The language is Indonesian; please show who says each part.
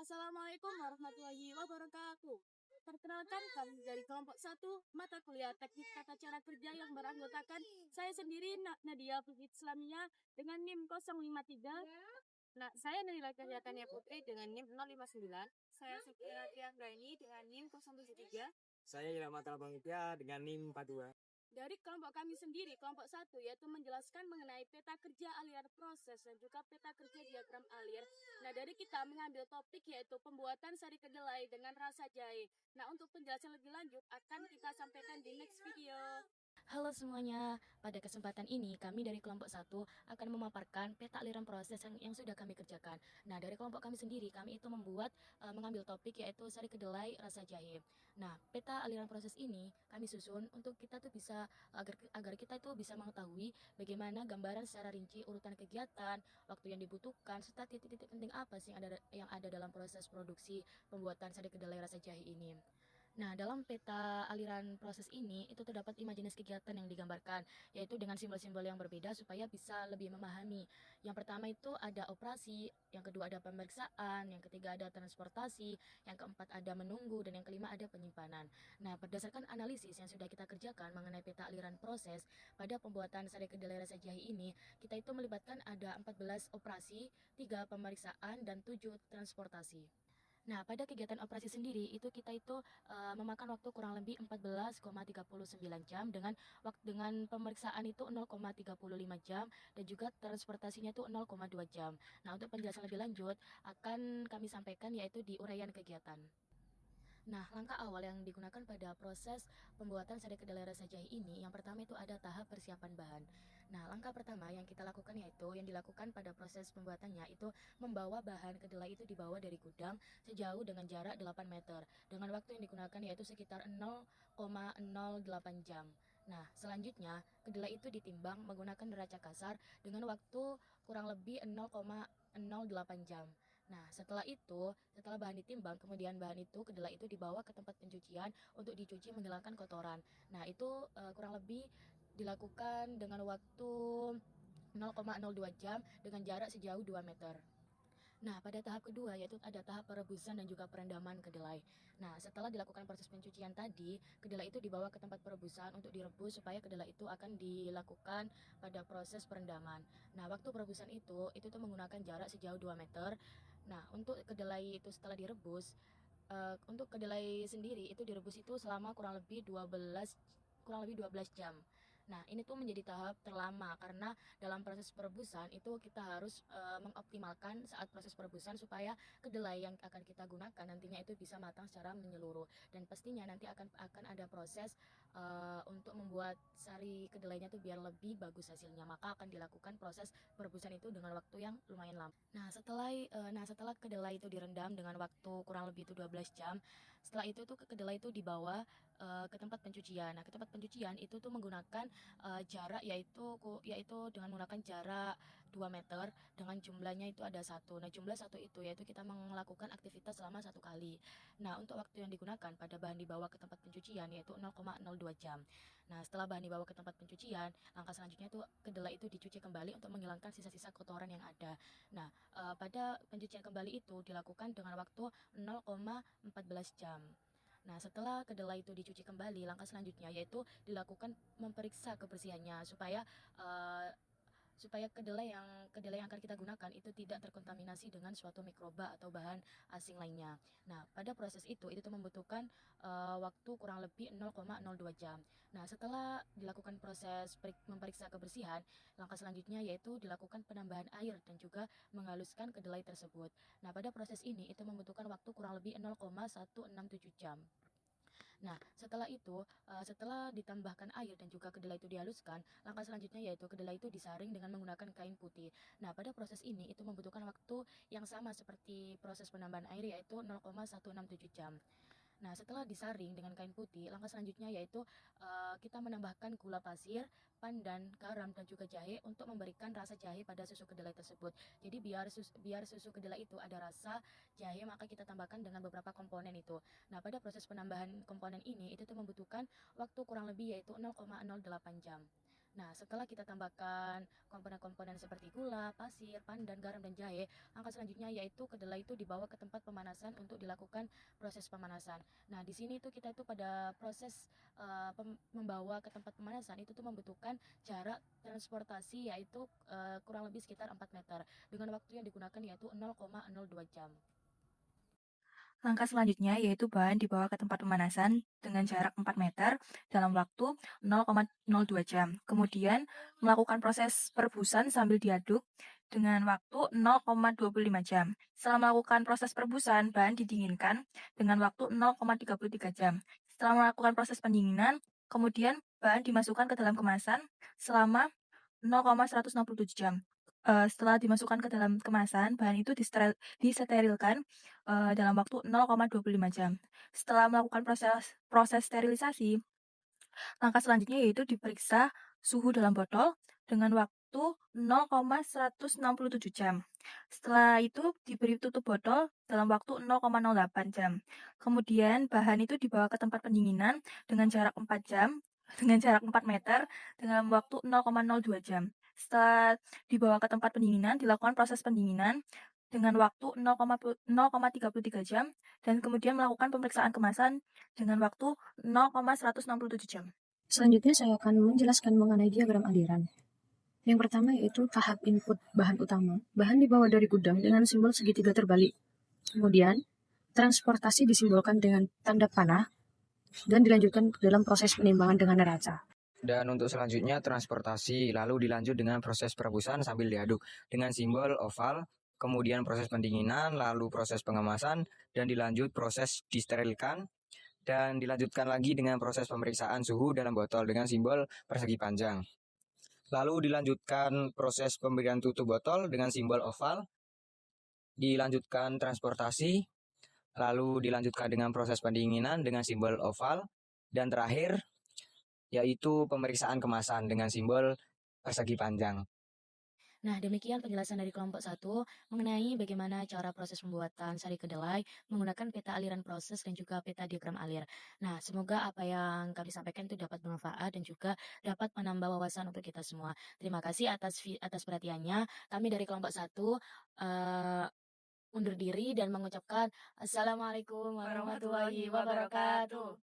Speaker 1: Assalamualaikum warahmatullahi wabarakatuh. Perkenalkan kami dari kelompok 1 mata kuliah teknik tata cara kerja yang beranggotakan saya sendiri Nadia Fikri Islamia dengan NIM 053.
Speaker 2: Nah, saya Nabila Karyatania Putri dengan NIM 059. Saya Supriya Tianggaini dengan NIM 073.
Speaker 3: Saya Ilham Atal Bangitya dengan NIM 42.
Speaker 1: Dari kelompok kami sendiri, kelompok 1, yaitu menjelaskan mengenai peta kerja aliran proses dan juga peta kerja diagram alir. Nah, dari kita mengambil topik yaitu pembuatan sari kedelai dengan rasa jahe. Nah, untuk penjelasan lebih lanjut akan kita sampaikan di next video.
Speaker 4: Halo semuanya, pada kesempatan ini kami dari kelompok 1 akan memaparkan peta aliran proses yang sudah kami kerjakan. Nah, dari kelompok kami sendiri, kami itu mengambil topik yaitu sari kedelai rasa jahe. Nah, peta aliran proses ini kami susun untuk kita tuh bisa agar kita itu bisa mengetahui bagaimana gambaran secara rinci urutan kegiatan, waktu yang dibutuhkan, serta titik-titik penting apa sih yang ada dalam proses produksi pembuatan sari kedelai rasa jahe ini. Nah, dalam peta aliran proses ini, itu terdapat 5 jenis kegiatan yang digambarkan, yaitu dengan simbol-simbol yang berbeda supaya bisa lebih memahami. Yang pertama itu ada operasi, yang kedua ada pemeriksaan, yang ketiga ada transportasi, yang keempat ada menunggu, dan yang kelima ada penyimpanan. Nah, berdasarkan analisis yang sudah kita kerjakan mengenai peta aliran proses, pada pembuatan sari kedelai rasa jahe ini, kita itu melibatkan ada 14 operasi, 3 pemeriksaan, dan 7 transportasi. Nah, pada kegiatan operasi sendiri itu kita itu memakan waktu kurang lebih 14,39 jam dengan pemeriksaan itu 0,35 jam dan juga transportasinya itu 0,2 jam. Nah, untuk penjelasan lebih lanjut akan kami sampaikan yaitu di uraian kegiatan. Nah, langkah awal yang digunakan pada proses pembuatan sari kedelai rasa jahe ini, yang pertama itu ada tahap persiapan bahan. Nah, langkah pertama yang kita lakukan yaitu yang dilakukan pada proses pembuatannya itu membawa bahan kedelai itu dibawa dari gudang sejauh dengan jarak 8 meter dengan waktu yang digunakan yaitu sekitar 0,08 jam. Nah, selanjutnya kedelai itu ditimbang menggunakan neraca kasar dengan waktu kurang lebih 0,08 jam. Nah, setelah bahan ditimbang, kemudian bahan itu, kedelai itu dibawa ke tempat pencucian untuk dicuci menghilangkan kotoran. Nah, itu kurang lebih dilakukan dengan waktu 0,02 jam dengan jarak sejauh 2 meter. Nah, pada tahap kedua yaitu ada tahap perebusan dan juga perendaman kedelai. Nah, setelah dilakukan proses pencucian tadi, kedelai itu dibawa ke tempat perebusan untuk direbus supaya kedelai itu akan dilakukan pada proses perendaman. Nah, waktu perebusan itu tuh menggunakan jarak sejauh 2 meter. Nah, untuk kedelai itu setelah direbus, untuk kedelai sendiri itu direbus itu selama kurang lebih 12 jam. Nah, ini tuh menjadi tahap terlama karena dalam proses perebusan itu kita harus mengoptimalkan saat proses perebusan supaya kedelai yang akan kita gunakan nantinya itu bisa matang secara menyeluruh dan pastinya nanti akan ada proses untuk membuat sari kedelainya tuh biar lebih bagus hasilnya. Maka akan dilakukan proses perebusan itu dengan waktu yang lumayan lama. Nah, setelah kedelai itu direndam dengan waktu kurang lebih itu 12 jam, setelah itu tuh kedelai itu dibawa ke tempat pencucian. Nah, ke tempat pencucian itu tuh menggunakan jarak yaitu dengan menggunakan jarak 2 meter dengan jumlahnya itu ada satu. Nah, jumlah satu itu yaitu kita melakukan aktivitas selama 1 kali. Nah, untuk waktu yang digunakan pada bahan dibawa ke tempat pencucian yaitu 0,02 jam. Nah, setelah bahan dibawa ke tempat pencucian, langkah selanjutnya itu kedelai itu dicuci kembali untuk menghilangkan sisa-sisa kotoran yang ada. Nah, pada pencucian kembali itu dilakukan dengan waktu 0,14 jam. Nah, setelah kedelai itu dicuci kembali, langkah selanjutnya yaitu dilakukan memeriksa kebersihannya supaya kedelai yang akan kita gunakan itu tidak terkontaminasi dengan suatu mikroba atau bahan asing lainnya. Nah, pada proses itu tuh membutuhkan waktu kurang lebih 0,02 jam. Nah, setelah dilakukan proses memeriksa kebersihan, langkah selanjutnya yaitu dilakukan penambahan air dan juga menghaluskan kedelai tersebut. Nah, pada proses ini itu membutuhkan waktu kurang lebih 0,167 jam. Nah, setelah ditambahkan air dan juga kedelai itu dihaluskan, langkah selanjutnya yaitu kedelai itu disaring dengan menggunakan kain putih. Nah, pada proses ini itu membutuhkan waktu yang sama seperti proses penambahan air yaitu 0,167 jam. Nah, setelah disaring dengan kain putih, langkah selanjutnya yaitu kita menambahkan gula pasir, pandan, garam, dan juga jahe untuk memberikan rasa jahe pada susu kedelai tersebut. Jadi biar susu kedelai itu ada rasa jahe, maka kita tambahkan dengan beberapa komponen itu. Nah, pada proses penambahan komponen ini itu tuh membutuhkan waktu kurang lebih yaitu 0,08 jam. Nah, setelah kita tambahkan komponen-komponen seperti gula, pasir, pandan, garam, dan jahe, langkah selanjutnya yaitu kedelai itu dibawa ke tempat pemanasan untuk dilakukan proses pemanasan. Nah, di sini tuh kita itu pada proses membawa ke tempat pemanasan itu tuh membutuhkan jarak transportasi yaitu kurang lebih sekitar 4 meter dengan waktu yang digunakan yaitu 0,02 jam.
Speaker 5: Langkah selanjutnya yaitu bahan dibawa ke tempat pemanasan dengan jarak 4 meter dalam waktu 0,02 jam. Kemudian melakukan proses perebusan sambil diaduk dengan waktu 0,25 jam. Setelah melakukan proses perebusan, bahan didinginkan dengan waktu 0,33 jam. Setelah melakukan proses pendinginan, kemudian bahan dimasukkan ke dalam kemasan selama 0,167 jam. Setelah dimasukkan ke dalam kemasan, bahan itu disterilkan dalam waktu 0,25 jam. Setelah melakukan proses sterilisasi, langkah selanjutnya yaitu diperiksa suhu dalam botol dengan waktu 0,167 jam. Setelah itu diberi tutup botol dalam waktu 0,08 jam. Kemudian bahan itu dibawa ke tempat pendinginan dengan jarak 4 jam, dengan jarak 4 meter dengan waktu 0,02 jam. Setelah dibawa ke tempat pendinginan, dilakukan proses pendinginan dengan waktu 0,33 jam dan kemudian melakukan pemeriksaan kemasan dengan waktu 0,167 jam.
Speaker 6: Selanjutnya saya akan menjelaskan mengenai diagram aliran. Yang pertama yaitu tahap input bahan utama. Bahan dibawa dari gudang dengan simbol segitiga terbalik. Kemudian, transportasi disimbolkan dengan tanda panah dan dilanjutkan dalam proses penimbangan dengan neraca.
Speaker 3: Dan untuk selanjutnya transportasi, lalu dilanjut dengan proses perebusan sambil diaduk dengan simbol oval, kemudian proses pendinginan, lalu proses pengemasan, dan dilanjut proses disterilkan, dan dilanjutkan lagi dengan proses pemeriksaan suhu dalam botol dengan simbol persegi panjang. Lalu dilanjutkan proses pemberian tutup botol dengan simbol oval, dilanjutkan transportasi, lalu dilanjutkan dengan proses pendinginan dengan simbol oval, dan terakhir yaitu pemeriksaan kemasan dengan simbol persegi panjang.
Speaker 4: Nah, demikian penjelasan dari kelompok 1 mengenai bagaimana cara proses pembuatan sari kedelai menggunakan peta aliran proses dan juga peta diagram alir. Nah, semoga apa yang kami sampaikan itu dapat bermanfaat dan juga dapat menambah wawasan untuk kita semua. Terima kasih atas perhatiannya. Kami dari kelompok 1 undur diri dan mengucapkan Assalamualaikum warahmatullahi wabarakatuh.